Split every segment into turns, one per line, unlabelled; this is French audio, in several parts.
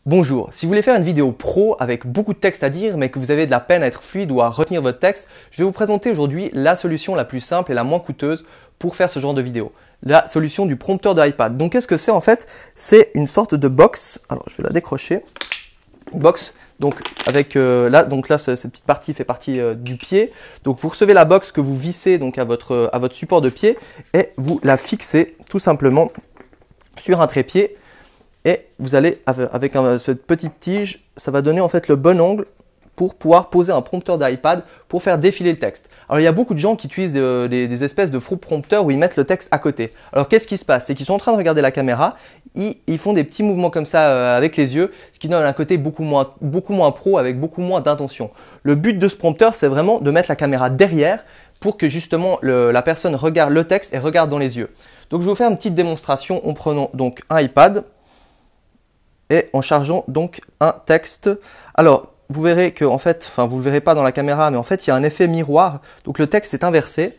Bonjour, si vous voulez faire une vidéo pro avec beaucoup de texte à dire mais que vous avez de la peine à être fluide ou à retenir votre texte, je vais vous présenter aujourd'hui la solution la plus simple et la moins coûteuse pour faire ce genre de vidéo. La solution du prompteur de iPad. Donc qu'est-ce que c'est en fait? C'est une sorte de box, alors je vais la décrocher, une box. Donc avec là cette petite partie fait partie du pied. Donc vous recevez la box que vous vissez donc à votre support de pied et vous la fixez tout simplement sur un trépied. Et vous allez, avec cette petite tige, ça va donner en fait le bon angle pour pouvoir poser un prompteur d'iPad pour faire défiler le texte. Alors il y a beaucoup de gens qui utilisent des espèces de faux prompteurs où ils mettent le texte à côté. Alors qu'est-ce qui se passe? C'est qu'ils sont en train de regarder la caméra, ils font des petits mouvements comme ça avec les yeux, ce qui donne un côté beaucoup moins pro avec beaucoup moins d'intention. Le but de ce prompteur, c'est vraiment de mettre la caméra derrière pour que justement la personne regarde le texte et regarde dans les yeux. Donc je vais vous faire une petite démonstration en prenant donc un iPad et en chargeant donc un texte. Alors, vous verrez que en fait, vous le verrez pas dans la caméra, mais en fait, il y a un effet miroir. Donc, le texte est inversé.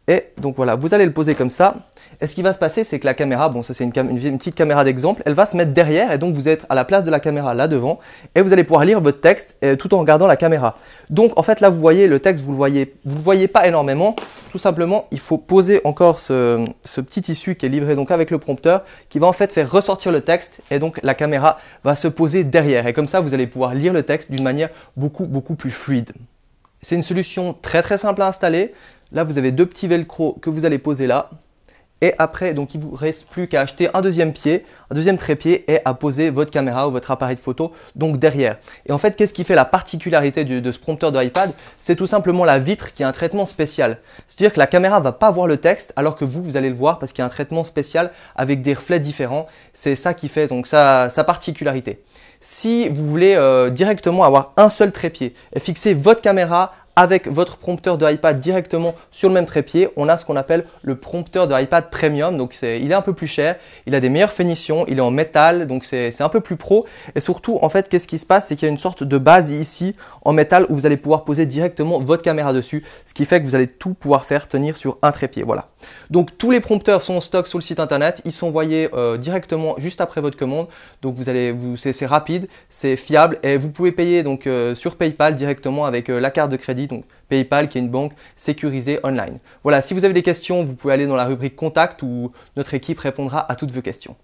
Et donc voilà, vous allez le poser comme ça. Et ce qui va se passer, c'est que la caméra, bon ça c'est une petite caméra d'exemple, elle va se mettre derrière et donc vous êtes à la place de la caméra là devant et vous allez pouvoir lire votre texte tout en regardant la caméra. Donc en fait là vous voyez le texte, vous le voyez pas énormément. Tout simplement, il faut poser encore ce petit tissu qui est livré donc avec le prompteur qui va en fait faire ressortir le texte et donc la caméra va se poser derrière et comme ça vous allez pouvoir lire le texte d'une manière beaucoup plus fluide. C'est une solution très simple à installer. Là, vous avez deux petits velcro que vous allez poser là. Et après, donc, il vous reste plus qu'à acheter un deuxième pied, un deuxième trépied et à poser votre caméra ou votre appareil de photo donc derrière. Et en fait, qu'est-ce qui fait la particularité de ce prompteur de iPad? C'est tout simplement la vitre qui a un traitement spécial. C'est-à-dire que la caméra va pas voir le texte alors que vous allez le voir parce qu'il y a un traitement spécial avec des reflets différents. C'est ça qui fait donc sa particularité. Si vous voulez directement avoir un seul trépied et fixer votre caméra avec votre prompteur de iPad directement sur le même trépied, on a ce qu'on appelle le prompteur de iPad Premium. Donc il est un peu plus cher, il a des meilleures finitions, il est en métal, donc c'est un peu plus pro. Et surtout, en fait, qu'est-ce qui se passe? C'est qu'il y a une sorte de base ici en métal où vous allez pouvoir poser directement votre caméra dessus, ce qui fait que vous allez tout pouvoir faire tenir sur un trépied. Voilà. Donc tous les prompteurs sont en stock sur le site internet, ils sont envoyés directement juste après votre commande. Donc c'est rapide, c'est fiable et vous pouvez payer donc sur PayPal directement avec la carte de crédit. Donc PayPal qui est une banque sécurisée online. Voilà, si vous avez des questions, vous pouvez aller dans la rubrique contact où notre équipe répondra à toutes vos questions.